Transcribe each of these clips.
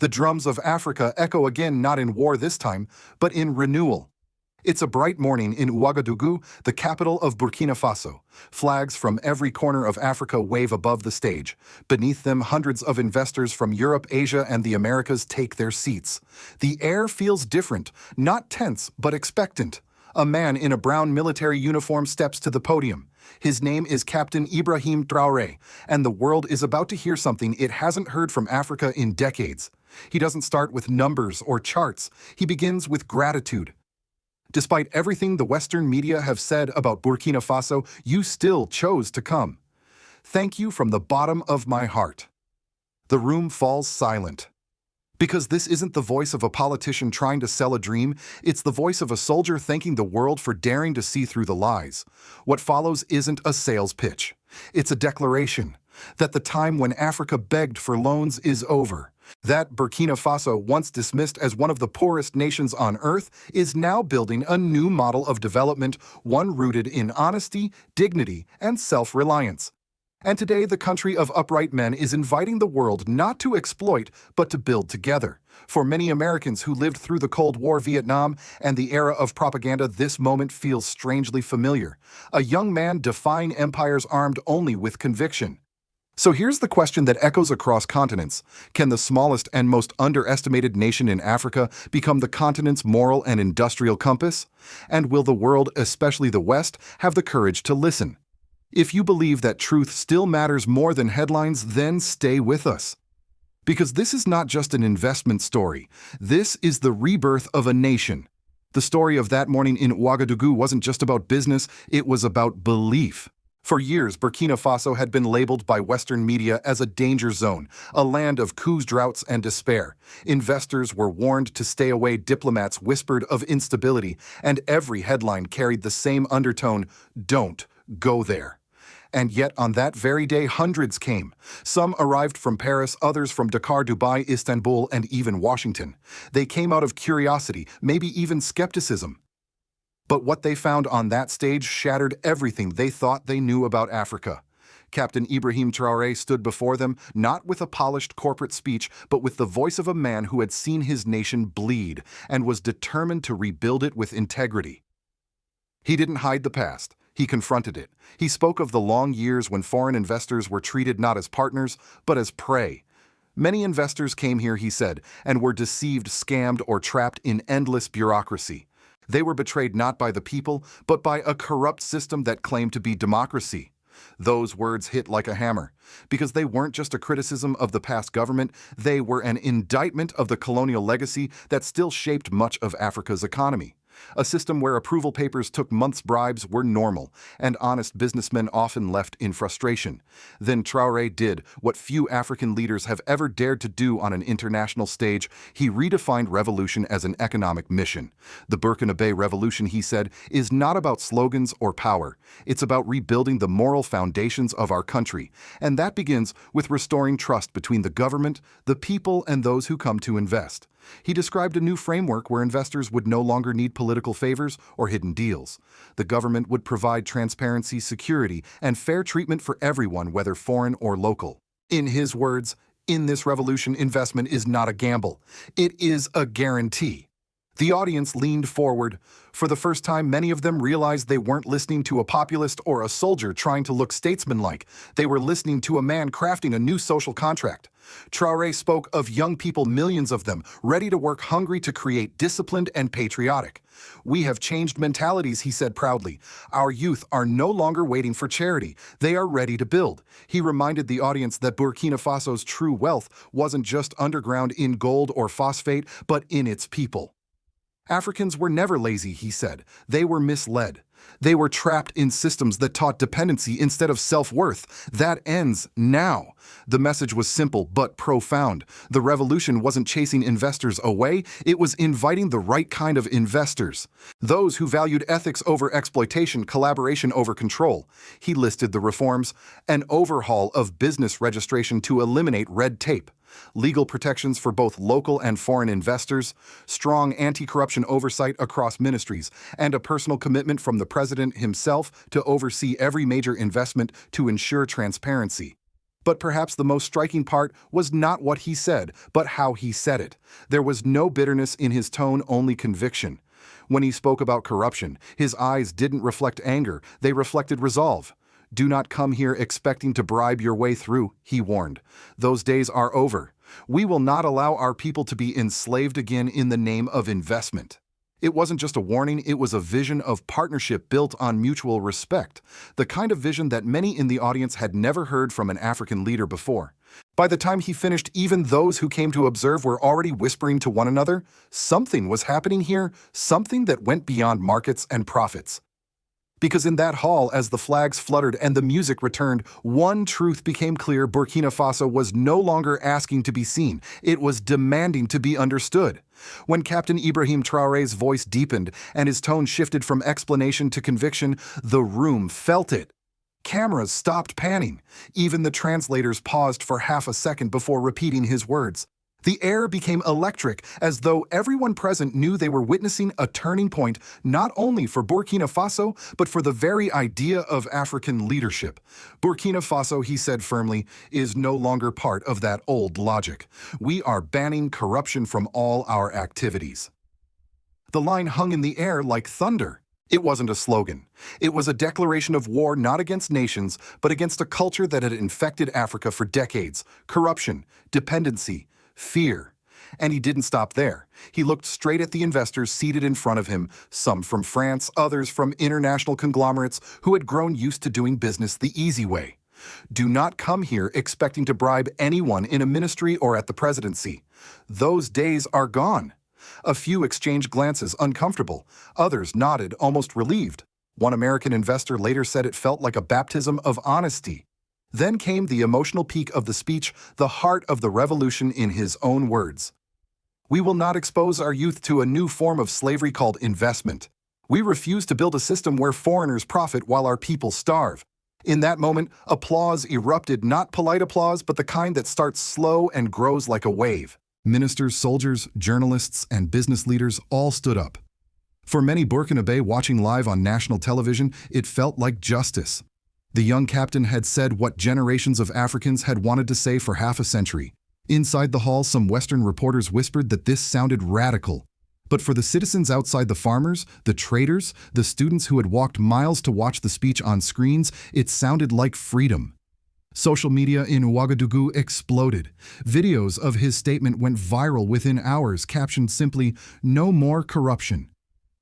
The drums of Africa echo again, not in war this time, but in renewal. It's a bright morning in Ouagadougou, the capital of Burkina Faso. Flags from every corner of Africa wave above the stage. Beneath them, hundreds of investors from Europe, Asia, and the Americas take their seats. The air feels different, not tense, but expectant. A man in a brown military uniform steps to the podium. His name is Captain Ibrahim Traoré, and the world is about to hear something it hasn't heard from Africa in decades. He doesn't start with numbers or charts. He begins with gratitude. Despite everything the Western media have said about Burkina Faso, you still chose to come. Thank you from the bottom of my heart. The room falls silent. Because this isn't the voice of a politician trying to sell a dream, it's the voice of a soldier thanking the world for daring to see through the lies. What follows isn't a sales pitch. It's a declaration that the time when Africa begged for loans is over. That Burkina Faso, once dismissed as one of the poorest nations on earth, is now building a new model of development, one rooted in honesty, dignity, and self-reliance. And today, the country of upright men is inviting the world not to exploit, but to build together. For many Americans who lived through the Cold War, Vietnam, and the era of propaganda, this moment feels strangely familiar. A young man defying empires armed only with conviction. So here's the question that echoes across continents. Can the smallest and most underestimated nation in Africa become the continent's moral and industrial compass? And will the world, especially the West, have the courage to listen? If you believe that truth still matters more than headlines, then stay with us. Because this is not just an investment story. This is the rebirth of a nation. The story of that morning in Ouagadougou wasn't just about business, it was about belief. For years, Burkina Faso had been labeled by Western media as a danger zone, a land of coups, droughts, and despair. Investors were warned to stay away, diplomats whispered of instability, and every headline carried the same undertone: don't go there. And yet, on that very day, hundreds came. Some arrived from Paris, others from Dakar, Dubai, Istanbul, and even Washington. They came out of curiosity, maybe even skepticism. But what they found on that stage shattered everything they thought they knew about Africa. Captain Ibrahim Traoré stood before them, not with a polished corporate speech, but with the voice of a man who had seen his nation bleed and was determined to rebuild it with integrity. He didn't hide the past. He confronted it. He spoke of the long years when foreign investors were treated not as partners, but as prey. Many investors came here, he said, and were deceived, scammed, or trapped in endless bureaucracy. They were betrayed not by the people, but by a corrupt system that claimed to be democracy. Those words hit like a hammer, because they weren't just a criticism of the past government, they were an indictment of the colonial legacy that still shaped much of Africa's economy. A system where approval papers took months, bribes were normal, and honest businessmen often left in frustration. Then Traoré did what few African leaders have ever dared to do on an international stage. He redefined revolution as an economic mission. The Burkina Faso revolution, he said, is not about slogans or power. It's about rebuilding the moral foundations of our country, and that begins with restoring trust between the government, the people, and those who come to invest. He described a new framework where investors would no longer need political favors or hidden deals. The government would provide transparency, security, and fair treatment for everyone, whether foreign or local. In his words, in this revolution, investment is not a gamble. It is a guarantee. The audience leaned forward. For the first time, many of them realized they weren't listening to a populist or a soldier trying to look statesmanlike. They were listening to a man crafting a new social contract. Traoré spoke of young people, millions of them, ready to work, hungry to create, disciplined and patriotic. We have changed mentalities, he said proudly. Our youth are no longer waiting for charity. They are ready to build. He reminded the audience that Burkina Faso's true wealth wasn't just underground in gold or phosphate, but in its people. Africans were never lazy, he said. They were misled. They were trapped in systems that taught dependency instead of self-worth. That ends now. The message was simple but profound. The revolution wasn't chasing investors away, it was inviting the right kind of investors. Those who valued ethics over exploitation, collaboration over control. He listed the reforms: an overhaul of business registration to eliminate red tape, legal protections for both local and foreign investors, strong anti-corruption oversight across ministries, and a personal commitment from the president himself to oversee every major investment to ensure transparency. But perhaps the most striking part was not what he said, but how he said it. There was no bitterness in his tone, only conviction. When he spoke about corruption, his eyes didn't reflect anger, they reflected resolve. Do not come here expecting to bribe your way through, he warned. Those days are over. We will not allow our people to be enslaved again in the name of investment. It wasn't just a warning, it was a vision of partnership built on mutual respect, the kind of vision that many in the audience had never heard from an African leader before. By the time he finished, even those who came to observe were already whispering to one another, something was happening here, something that went beyond markets and profits. Because in that hall, as the flags fluttered and the music returned, one truth became clear: Burkina Faso was no longer asking to be seen, it was demanding to be understood. When Captain Ibrahim Traoré's voice deepened and his tone shifted from explanation to conviction, the room felt it. Cameras stopped panning. Even the translators paused for half a second before repeating his words. The air became electric, as though everyone present knew they were witnessing a turning point not only for Burkina Faso, but for the very idea of African leadership. Burkina Faso, he said firmly, is no longer part of that old logic. We are banning corruption from all our activities. The line hung in the air like thunder. It wasn't a slogan. It was a declaration of war not against nations, but against a culture that had infected Africa for decades: corruption, dependency, fear. And he didn't stop there. He looked straight at the investors seated in front of him, some from France, others from international conglomerates who had grown used to doing business the easy way. Do not come here expecting to bribe anyone in a ministry or at the presidency. Those days are gone. A few exchanged glances, uncomfortable. Others nodded, almost relieved. One American investor later said it felt like a baptism of honesty. Then came the emotional peak of the speech, the heart of the revolution in his own words. We will not expose our youth to a new form of slavery called investment. We refuse to build a system where foreigners profit while our people starve. In that moment, applause erupted, not polite applause, but the kind that starts slow and grows like a wave. Ministers, soldiers, journalists, and business leaders all stood up. For many Burkinabe watching live on national television, it felt like justice. The young captain had said what generations of Africans had wanted to say for half a century. Inside the hall, some Western reporters whispered that this sounded radical. But for the citizens outside, the farmers, the traders, the students who had walked miles to watch the speech on screens, it sounded like freedom. Social media in Ouagadougou exploded. Videos of his statement went viral within hours, captioned simply, "No more corruption."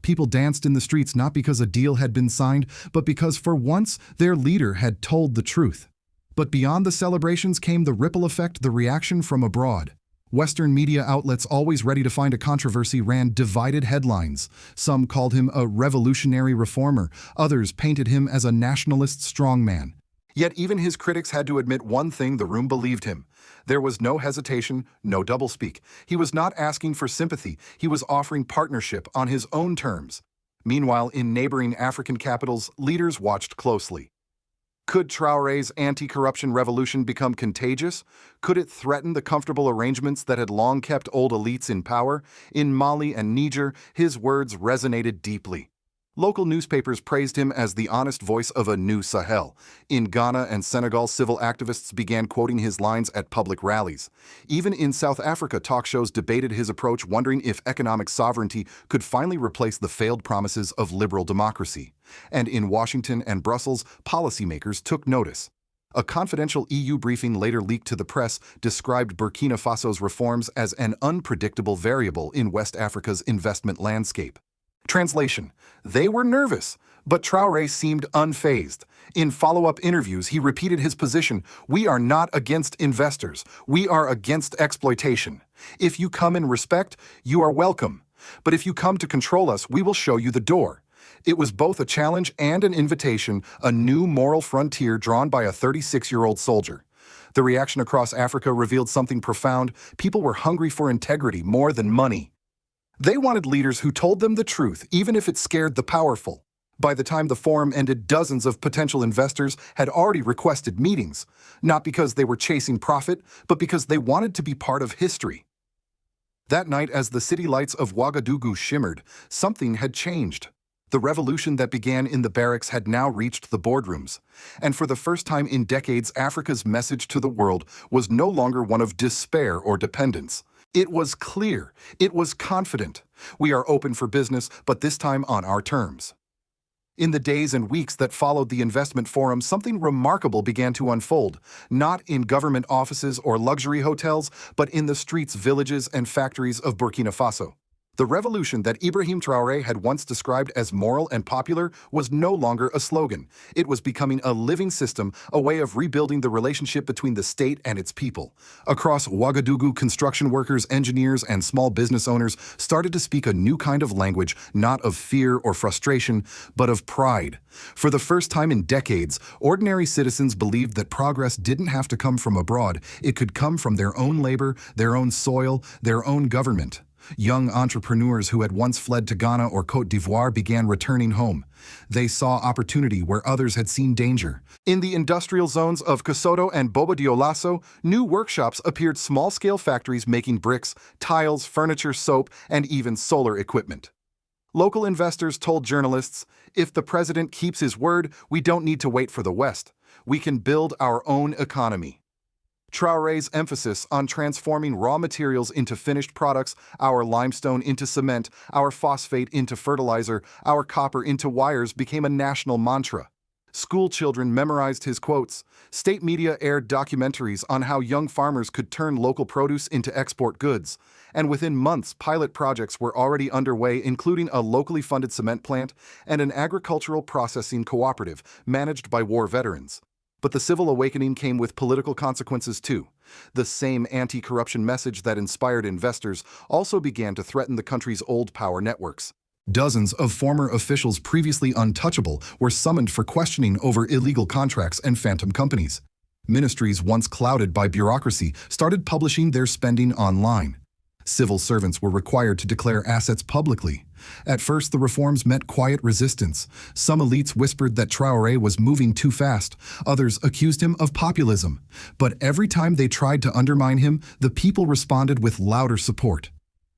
People danced in the streets not because a deal had been signed, but because for once their leader had told the truth. But beyond the celebrations came the ripple effect, the reaction from abroad. Western media outlets, always ready to find a controversy, ran divided headlines. Some called him a revolutionary reformer, others painted him as a nationalist strongman. Yet even his critics had to admit one thing: the room believed him. There was no hesitation, no doublespeak. He was not asking for sympathy, he was offering partnership on his own terms. Meanwhile, in neighboring African capitals, leaders watched closely. Could Traoré's anti-corruption revolution become contagious? Could it threaten the comfortable arrangements that had long kept old elites in power? In Mali and Niger, his words resonated deeply. Local newspapers praised him as the honest voice of a new Sahel. In Ghana and Senegal, civil activists began quoting his lines at public rallies. Even in South Africa, talk shows debated his approach, wondering if economic sovereignty could finally replace the failed promises of liberal democracy. And in Washington and Brussels, policymakers took notice. A confidential EU briefing later leaked to the press described Burkina Faso's reforms as an unpredictable variable in West Africa's investment landscape. Translation: they were nervous, but Traoré seemed unfazed. In follow-up interviews, he repeated his position: we are not against investors, we are against exploitation. If you come in respect, you are welcome. But if you come to control us, we will show you the door. It was both a challenge and an invitation, a new moral frontier drawn by a 36-year-old soldier. The reaction across Africa revealed something profound. People were hungry for integrity more than money. They wanted leaders who told them the truth, even if it scared the powerful. By the time the forum ended, dozens of potential investors had already requested meetings, not because they were chasing profit, but because they wanted to be part of history. That night, as the city lights of Ouagadougou shimmered, something had changed. The revolution that began in the barracks had now reached the boardrooms, and for the first time in decades, Africa's message to the world was no longer one of despair or dependence. It was clear, it was confident. We are open for business, but this time on our terms. In the days and weeks that followed the investment forum, something remarkable began to unfold, not in government offices or luxury hotels, but in the streets, villages, and factories of Burkina Faso. The revolution that Ibrahim Traoré had once described as moral and popular was no longer a slogan. It was becoming a living system, a way of rebuilding the relationship between the state and its people. Across Ouagadougou, construction workers, engineers, and small business owners started to speak a new kind of language, not of fear or frustration, but of pride. For the first time in decades, ordinary citizens believed that progress didn't have to come from abroad. It could come from their own labor, their own soil, their own government. Young entrepreneurs who had once fled to Ghana or Côte d'Ivoire began returning home. They saw opportunity where others had seen danger. In the industrial zones of Kosoto and Bobo Dioulasso, new workshops appeared, small-scale factories making bricks, tiles, furniture, soap, and even solar equipment. Local investors told journalists, "If the president keeps his word, we don't need to wait for the West. We can build our own economy." Traoré's emphasis on transforming raw materials into finished products, our limestone into cement, our phosphate into fertilizer, our copper into wires, became a national mantra. School children memorized his quotes. State media aired documentaries on how young farmers could turn local produce into export goods. And within months, pilot projects were already underway, including a locally funded cement plant and an agricultural processing cooperative managed by war veterans. But the civil awakening came with political consequences too. The same anti-corruption message that inspired investors also began to threaten the country's old power networks. Dozens of former officials previously untouchable were summoned for questioning over illegal contracts and phantom companies. Ministries once clouded by bureaucracy started publishing their spending online. Civil servants were required to declare assets publicly. At first, the reforms met quiet resistance. Some elites whispered that Traoré was moving too fast. Others accused him of populism. But every time they tried to undermine him, the people responded with louder support.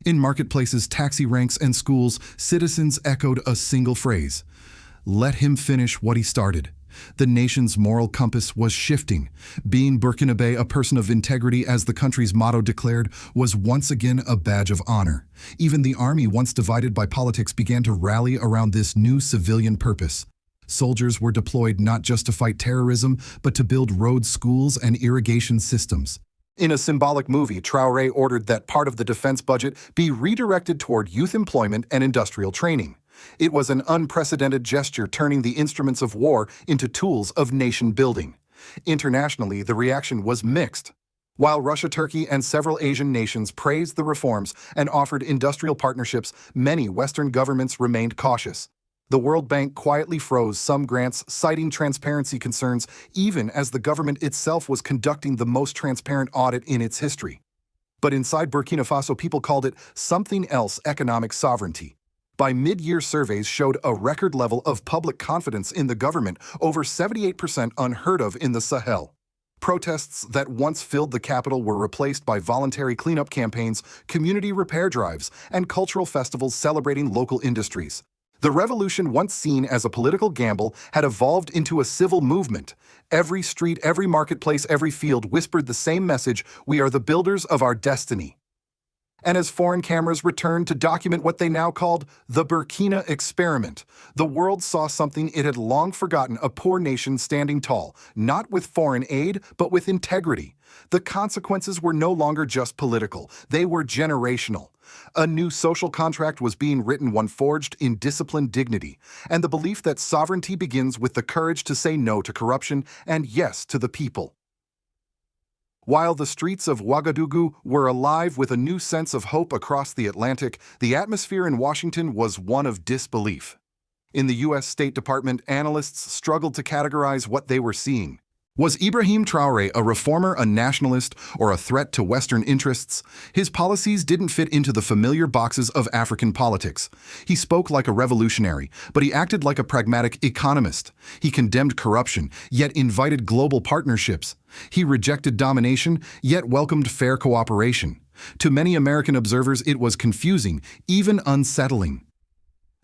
In marketplaces, taxi ranks, and schools, citizens echoed a single phrase: "Let him finish what he started." The nation's moral compass was shifting. Being Burkinabe, a person of integrity, as the country's motto declared, was once again a badge of honor. Even the army, once divided by politics, began to rally around this new civilian purpose. Soldiers were deployed not just to fight terrorism, but to build roads, schools, and irrigation systems. In a symbolic move, Traoré ordered that part of the defense budget be redirected toward youth employment and industrial training. It was an unprecedented gesture, turning the instruments of war into tools of nation building. Internationally, the reaction was mixed. While Russia, Turkey, and several Asian nations praised the reforms and offered industrial partnerships, many Western governments remained cautious. The World Bank quietly froze some grants, citing transparency concerns, even as the government itself was conducting the most transparent audit in its history. But inside Burkina Faso, people called it something else: economic sovereignty. By mid-year, surveys showed a record level of public confidence in the government, over 78%, unheard of in the Sahel. Protests that once filled the capital were replaced by voluntary cleanup campaigns, community repair drives, and cultural festivals celebrating local industries. The revolution, once seen as a political gamble, had evolved into a civil movement. Every street, every marketplace, every field whispered the same message: we are the builders of our destiny. And as foreign cameras returned to document what they now called the Burkina experiment, the world saw something it had long forgotten: a poor nation standing tall, not with foreign aid, but with integrity. The consequences were no longer just political, they were generational. A new social contract was being written, one forged in disciplined dignity, and the belief that sovereignty begins with the courage to say no to corruption and yes to the people. While the streets of Ouagadougou were alive with a new sense of hope across the Atlantic, the atmosphere in Washington was one of disbelief. In the U.S. State Department, analysts struggled to categorize what they were seeing. Was Ibrahim Traoré a reformer, a nationalist, or a threat to Western interests? His policies didn't fit into the familiar boxes of African politics. He spoke like a revolutionary, but he acted like a pragmatic economist. He condemned corruption, yet invited global partnerships. He rejected domination, yet welcomed fair cooperation. To many American observers, it was confusing, even unsettling.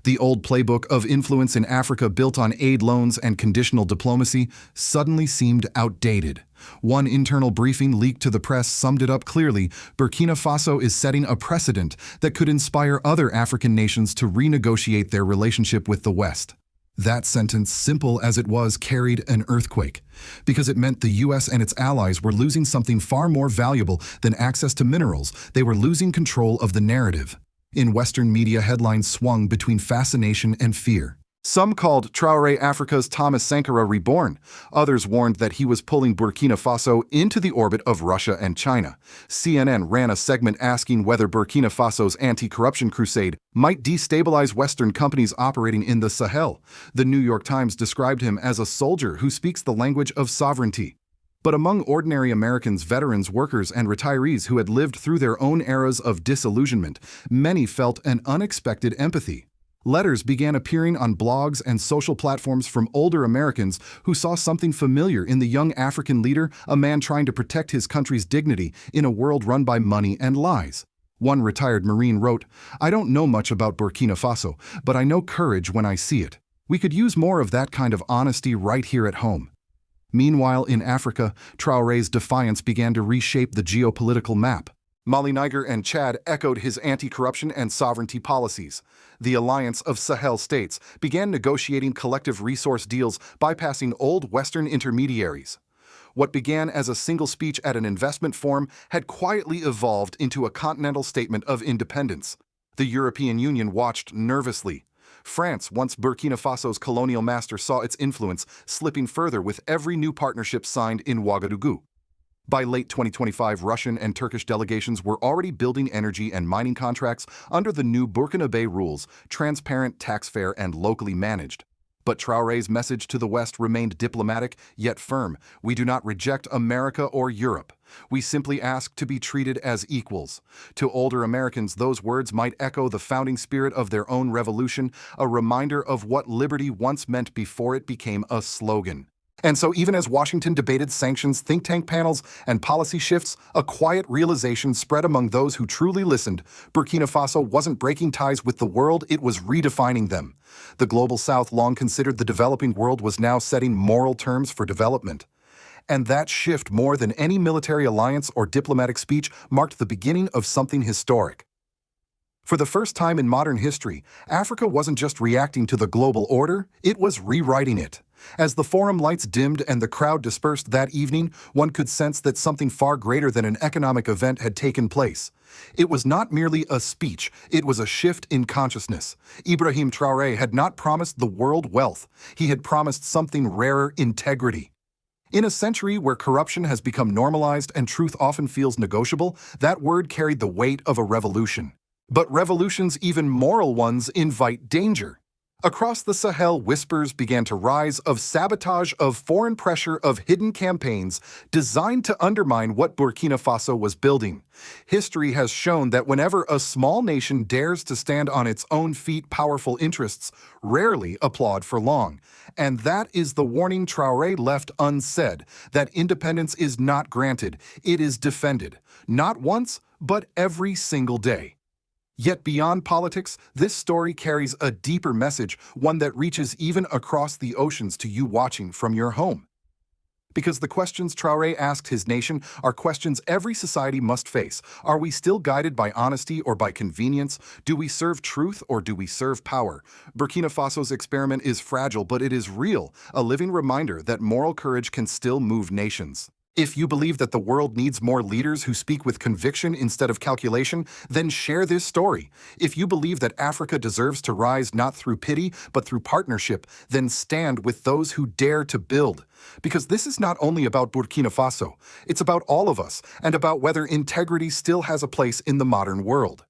The old playbook of influence in Africa built on aid loans and conditional diplomacy suddenly seemed outdated. One internal briefing leaked to the press summed it up clearly: Burkina Faso is setting a precedent that could inspire other African nations to renegotiate their relationship with the West. That sentence, simple as it was, carried an earthquake, because it meant the US and its allies were losing something far more valuable than access to minerals. They were losing control of the narrative. In Western media, headlines swung between fascination and fear. Some called Traore Africa's Thomas Sankara reborn. Others warned that he was pulling Burkina Faso into the orbit of Russia and China. CNN ran a segment asking whether Burkina Faso's anti-corruption crusade might destabilize Western companies operating in the Sahel. The New York Times described him as a soldier who speaks the language of sovereignty. But among ordinary Americans, veterans, workers, and retirees who had lived through their own eras of disillusionment, many felt an unexpected empathy. Letters began appearing on blogs and social platforms from older Americans who saw something familiar in the young African leader, a man trying to protect his country's dignity in a world run by money and lies. One retired Marine wrote, "I don't know much about Burkina Faso, but I know courage when I see it. We could use more of that kind of honesty right here at home." Meanwhile, in Africa, Traore's defiance began to reshape the geopolitical map. Mali, Niger, and Chad echoed his anti-corruption and sovereignty policies. The Alliance of Sahel states began negotiating collective resource deals, bypassing old Western intermediaries. What began as a single speech at an investment forum had quietly evolved into a continental statement of independence. The European Union watched nervously. France, once Burkina Faso's colonial master, saw its influence slipping further with every new partnership signed in Ouagadougou. By late 2025, Russian and Turkish delegations were already building energy and mining contracts under the new Burkinabe rules: transparent, tax-fair, and locally managed. But Traore's message to the West remained diplomatic, yet firm. "We do not reject America or Europe. We simply ask to be treated as equals." To older Americans, those words might echo the founding spirit of their own revolution, a reminder of what liberty once meant before it became a slogan. And so even as Washington debated sanctions, think tank panels, and policy shifts, a quiet realization spread among those who truly listened. Burkina Faso wasn't breaking ties with the world, it was redefining them. The Global South, long considered the developing world, was now setting moral terms for development. And that shift, more than any military alliance or diplomatic speech, marked the beginning of something historic. For the first time in modern history, Africa wasn't just reacting to the global order, it was rewriting it. As the forum lights dimmed and the crowd dispersed that evening, one could sense that something far greater than an economic event had taken place. It was not merely a speech, it was a shift in consciousness. Ibrahim Traoré had not promised the world wealth, he had promised something rarer: integrity. In a century where corruption has become normalized and truth often feels negotiable, that word carried the weight of a revolution. But revolutions, even moral ones, invite danger. Across the Sahel, whispers began to rise of sabotage, of foreign pressure, of hidden campaigns designed to undermine what Burkina Faso was building. History has shown that whenever a small nation dares to stand on its own feet, powerful interests rarely applaud for long. And that is the warning Traoré left unsaid, that independence is not granted, it is defended. Not once, but every single day. Yet beyond politics, this story carries a deeper message, one that reaches even across the oceans to you watching from your home. Because the questions Traoré asked his nation are questions every society must face. Are we still guided by honesty or by convenience? Do we serve truth or do we serve power? Burkina Faso's experiment is fragile, but it is real, a living reminder that moral courage can still move nations. If you believe that the world needs more leaders who speak with conviction instead of calculation, then share this story. If you believe that Africa deserves to rise not through pity, but through partnership, then stand with those who dare to build. Because this is not only about Burkina Faso, it's about all of us, and about whether integrity still has a place in the modern world.